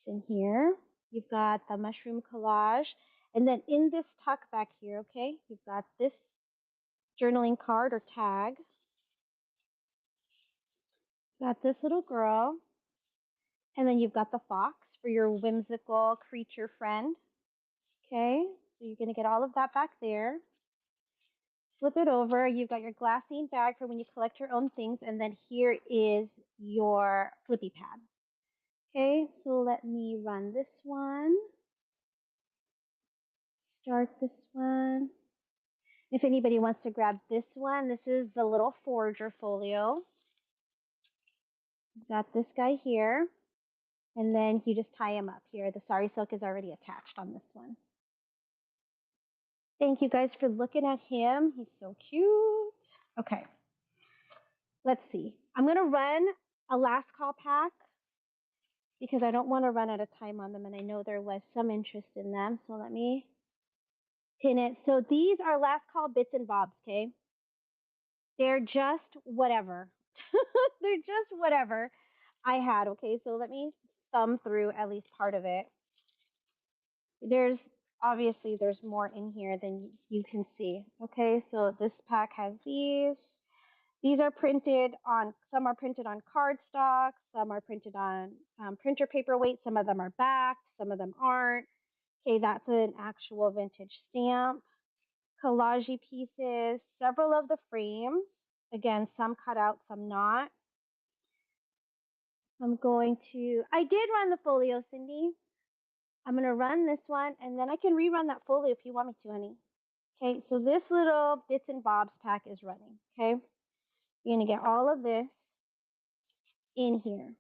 In here, you've got the mushroom collage. And then in this tuck back here, okay, you've got this journaling card or tag. Got this little girl. And then you've got the fox for your whimsical creature friend. Okay, so you're going to get all of that back there. Flip it over. You've got your glassine bag for when you collect your own things. And then here is your flippy pad. Okay, so let me run this one. Start this one. If anybody wants to grab this one, this is the little forager folio. Got this guy here. And then you just tie him up here. The sari silk is already attached on this one. Thank you guys for looking at him. He's so cute. Okay. Let's see. I'm going to run a last call pack because I don't want to run out of time on them, and I know there was some interest in them. So let me pin it. So these are last call bits and bobs, okay? They're just whatever. They're just whatever I had, okay? So let me thumb through at least part of it. Obviously there's more in here than you can see, okay? So this pack has these. These are printed on, some are printed on cardstock, some are printed on printer paperweight, some of them are backed, some of them aren't. Okay, that's an actual vintage stamp. Collage pieces, several of the frames. Again, some cut out, some not. I did run the folio, Cindy. I'm going to run this one, and then I can rerun that folio if you want me to, honey. Okay, so this little bits and bobs pack is running, okay? You're going to get all of this in here.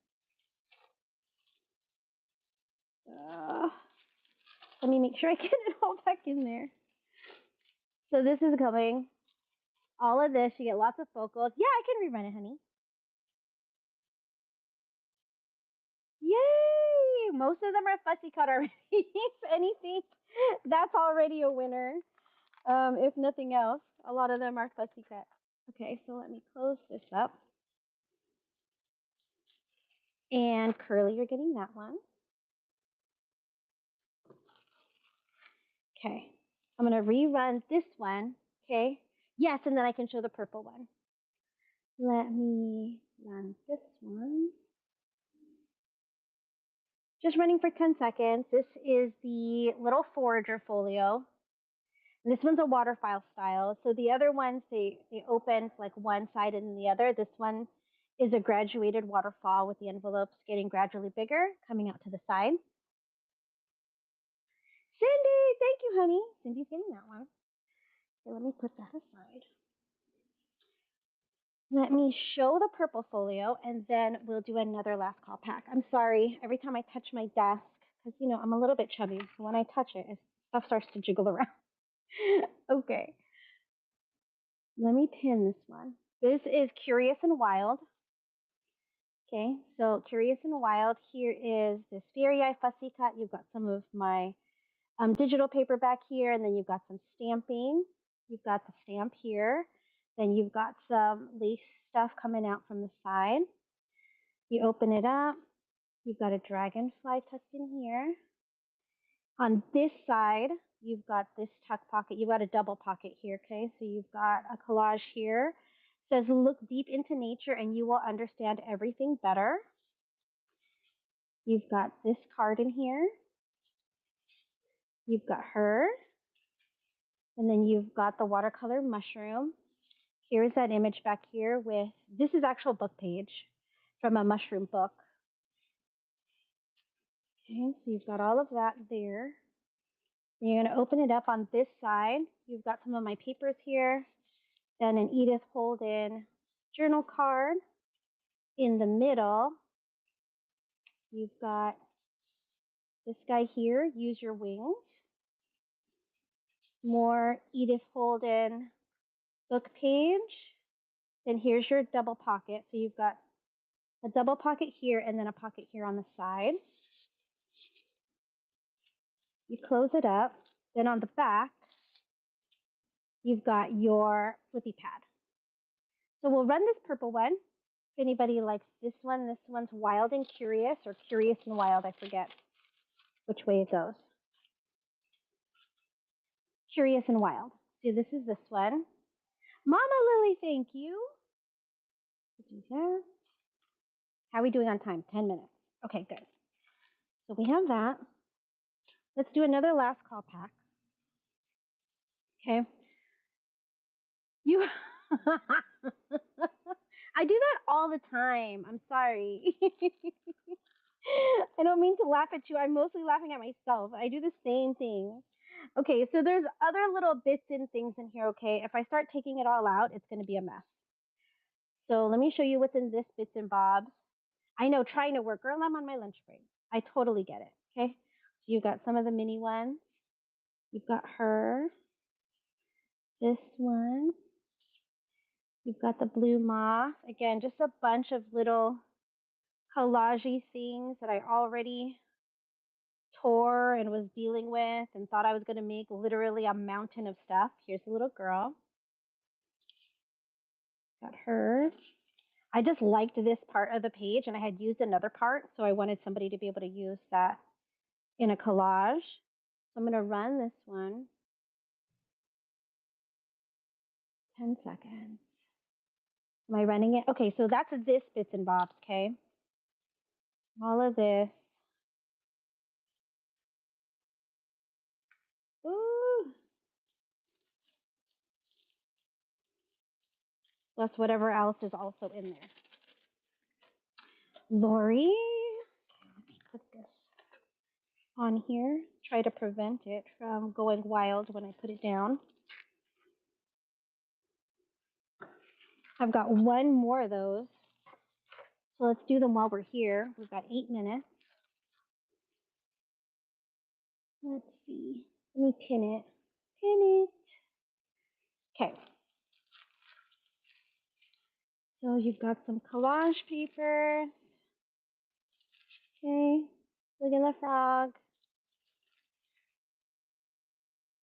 Let me make sure I get it all back in there. So this is coming. All of this, you get lots of focals. Yeah, I can rerun it, honey. Yay! Most of them are fussy cut already. If anything, that's already a winner. If nothing else, a lot of them are fussy cut. Okay, so let me close this up. And Curly, you're getting that one. Okay, I'm going to rerun this one. Okay, yes, and then I can show the purple one. Let me run this one. Just running for 10 seconds. This is the little forager folio. And this one's a waterfile style. So the other ones, they open like one side and the other. This one is a graduated waterfall with the envelopes getting gradually bigger, coming out to the side. Cindy, thank you, honey. Cindy's getting that one. Okay, let me put that aside. Let me show the purple folio, and then we'll do another last call pack. I'm sorry, every time I touch my desk, because, you know, I'm a little bit chubby, so when I touch it, stuff starts to jiggle around. Okay. Let me pin this one. This is Curious and Wild. Okay, so Curious and Wild, here is this Fairy Eye fussy cut. You've got some of my digital paper back here, and then you've got some stamping. You've got the stamp here. Then you've got some lace stuff coming out from the side. You open it up. You've got a dragonfly tucked in here. On this side, you've got this tuck pocket. You've got a double pocket here, okay? So you've got a collage here. It says, look deep into nature and you will understand everything better. You've got this card in here. You've got her. And then you've got the watercolor mushroom. Here's that image back here with, this is actual book page from a mushroom book. Okay, so you've got all of that there. And you're going to open it up on this side. You've got some of my papers here. Then an Edith Holden journal card. In the middle, you've got this guy here, Use Your Wings. More Edith Holden book page. Then here's your double pocket. So you've got a double pocket here and then a pocket here on the side. You close it up. Then on the back, you've got your flippy pad. So we'll run this purple one. If anybody likes this one's Wild and Curious, or Curious and Wild, I forget which way it goes. Curious and Wild. So this is this one. Mama Lily, thank you. How are we doing on time? 10 minutes. Okay, good. So we have that. Let's do another last call pack. Okay. You I do that all the time. I'm sorry. I don't mean to laugh at you. I'm mostly laughing at myself. I do the same thing. Okay, so there's other little bits and things in here, okay? If I start taking it all out, it's going to be a mess. So let me show you what's in this bits and bobs. I know, trying to work. Girl, I'm on my lunch break. I totally get it, okay? So you've got some of the mini ones. You've got her. This one. You've got the blue moth. Again, just a bunch of little collage-y things that I already tore and was dealing with and thought I was going to make literally a mountain of stuff. Here's a little girl. Got her. I just liked this part of the page and I had used another part, so I wanted somebody to be able to use that in a collage. So I'm going to run this one. 10 seconds. Am I running it? Okay, so that's this bits and bobs, okay? All of this. Ooh. Plus whatever else is also in there. Lori, put this on here. Try to prevent it from going wild when I put it down. I've got one more of those. So let's do them while we're here. We've got 8 minutes. Let's see. Let me pin it. Pin it. Okay. So you've got some collage paper. Okay. Look at the frog.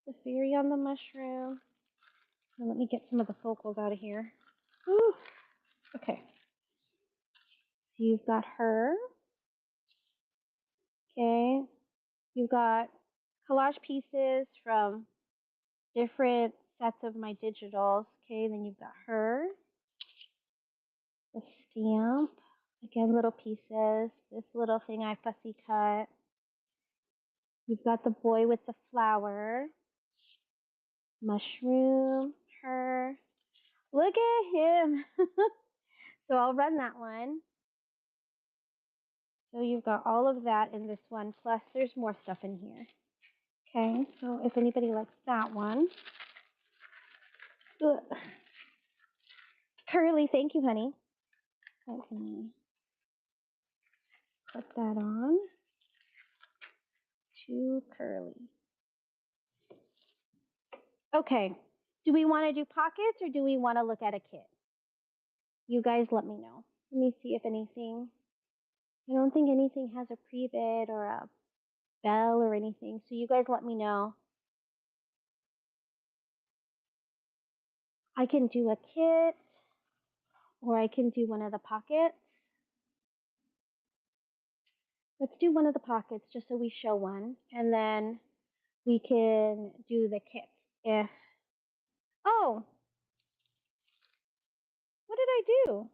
The fairy on the mushroom. Now let me get some of the focals out of here. Whew. Okay. So you've got her. Okay. You've got collage pieces from different sets of my digitals. Okay, then you've got her. The stamp. Again, little pieces. This little thing I fussy cut. You've got the boy with the flower. Mushroom. Her. Look at him. So I'll run that one. So you've got all of that in this one, plus there's more stuff in here. Okay, so if anybody likes that one. Ugh. Curly, thank you, honey. Let me put that on. To Curly. Okay, do we want to do pockets or do we want to look at a kit? You guys let me know. Let me see if anything, I don't think anything has a pre-bid or a bell or anything, so you guys let me know. I can do a kit or I can do one of the pockets. Let's do one of the pockets just so we show one, and then we can do the kits. If oh, what did I do?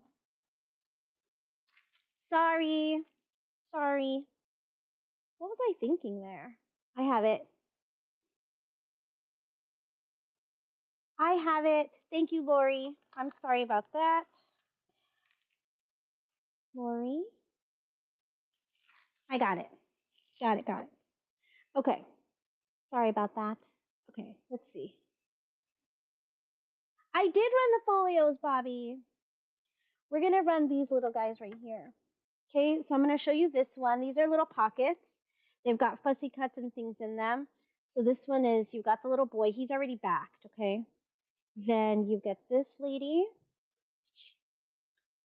Sorry, sorry. What was I thinking there? I have it. I have it. Thank you, Lori. I'm sorry about that. Lori, I got it. Got it, got it. Okay. Sorry about that. Okay, let's see. I did run the folios, Bobby. We're going to run these little guys right here. Okay, so I'm going to show you this one. These are little pockets. They've got fussy cuts and things in them. So this one is, you've got the little boy. He's already backed, okay? Then you get this lady,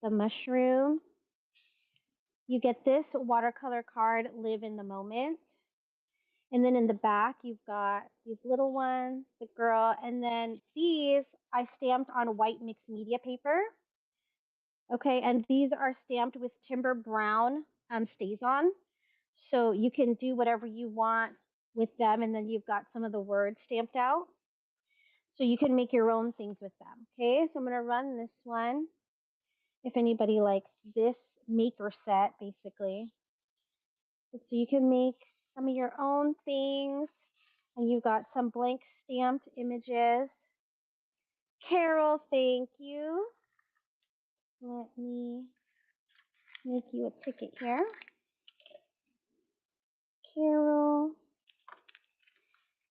the mushroom. You get this watercolor card, Live in the Moment. And then in the back, you've got these little ones, the girl, and then these I stamped on white mixed media paper. Okay, and these are stamped with Timber Brown Stays On. So you can do whatever you want with them, and then you've got some of the words stamped out. So you can make your own things with them. Okay, so I'm going to run this one. If anybody likes this maker set, basically. So you can make some of your own things. And you've got some blank stamped images. Carol, thank you. Let me make you a ticket here. Carol.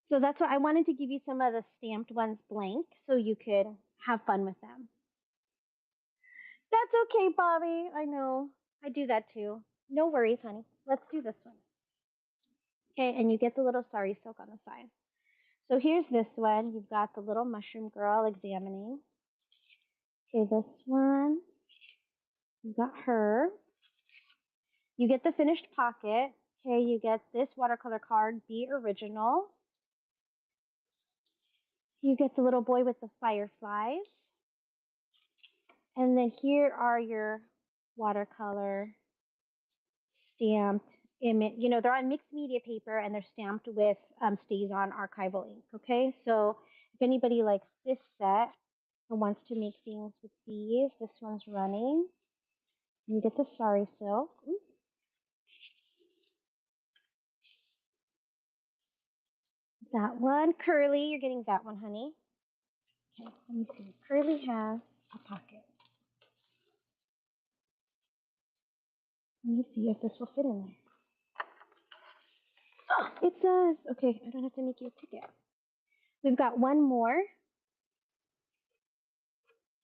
So that's what I wanted to give you some of the stamped ones blank so you could have fun with them. That's okay, Bobby. I know. I do that too. No worries, honey. Let's do this one. Okay, and you get the little sari silk on the side. So here's this one. You've got the little mushroom girl examining. Okay, this one. You've got her. You get the finished pocket. Okay, you get this watercolor card, Be Original. You get the little boy with the fireflies. And then here are your watercolor stamped image. You know, they're on mixed media paper and they're stamped with Stays On archival ink. Okay, so if anybody likes this set and wants to make things with these, this one's running. You get the sari silk. Ooh. That one. Curly, you're getting that one, honey. Okay, let me see. Curly has a pocket. Let me see if this will fit in there. Oh, it does. Okay, I don't have to make you a ticket. We've got one more.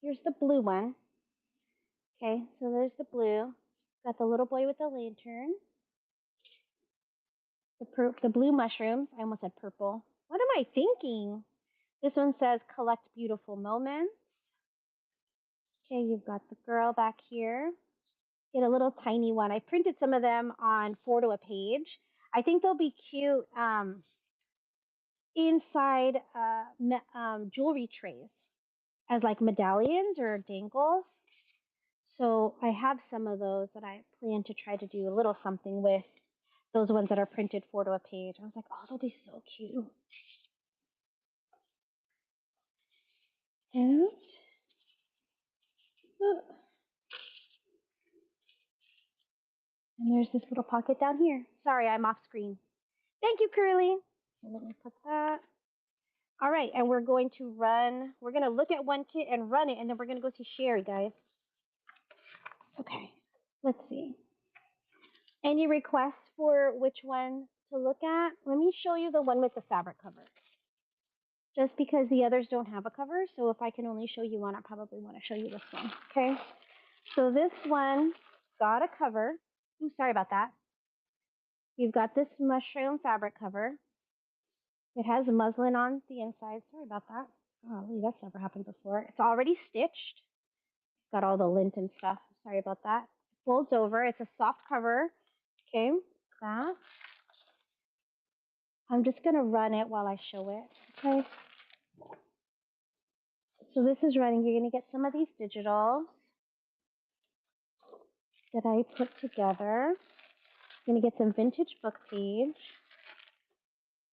Here's the blue one. Okay, so there's the blue. Got the little boy with the lantern. The blue mushrooms. I almost said purple. What am I thinking? This one says collect beautiful moments. Okay, you've got the girl back here. Get a little tiny one. I printed some of them on 4 to a page. I think they'll be cute inside jewelry trays as like medallions or dangles. So I have some of those that I plan to try to do a little something with. Those ones that are printed 4 to a page. I was like, oh, they'll be so cute. And there's this little pocket down here. Sorry, I'm off screen. Thank you, Curly. So let me put that. All right, and we're going to look at one kit and run it, and then we're going to go see Sherry, guys. Okay, let's see. Any requests for which one to look at? Let me show you the one with the fabric cover. Just because the others don't have a cover, so if I can only show you one, I probably want to show you this one, okay? So this one got a cover. Ooh, sorry about that. You've got this mushroom fabric cover. It has muslin on the inside. Sorry about that. Oh, that's never happened before. It's already stitched. Got all the lint and stuff. Sorry about that. It folds over. It's a soft cover. Okay, that. I'm just going to run it while I show it. Okay. So this is running. You're going to get some of these digitals that I put together. Gonna get some vintage book page.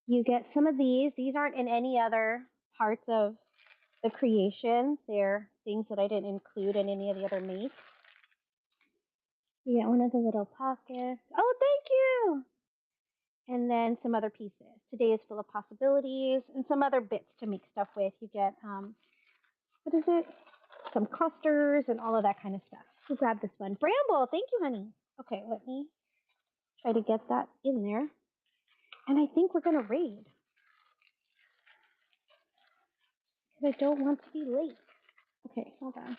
You get some of these. These aren't in any other parts of the creation. They're things that I didn't include in any of the other makes. You get one of the little pockets. Oh, thank you! And then some other pieces. Today is full of possibilities and some other bits to make stuff with. You get, what is it? Some clusters and all of that kind of stuff. So grab this one. Bramble, thank you, honey. Okay, let me try to get that in there. And I think we're going to raid. Because I don't want to be late. Okay, hold on.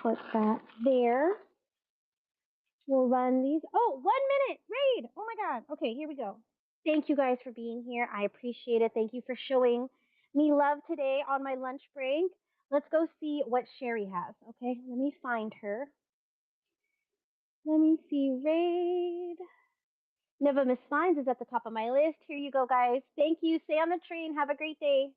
Put that there. We'll run these. Oh, 1 minute raid. Oh my God. Okay, here we go. Thank you guys for being here. I appreciate it. Thank you for showing me love today on my lunch break. Let's go see what Sherry has. Okay, let me find her. Let me see. Raid. Neva Miss Fines is at the top of my list. Here you go, guys. Thank you. Stay on the train. Have a great day.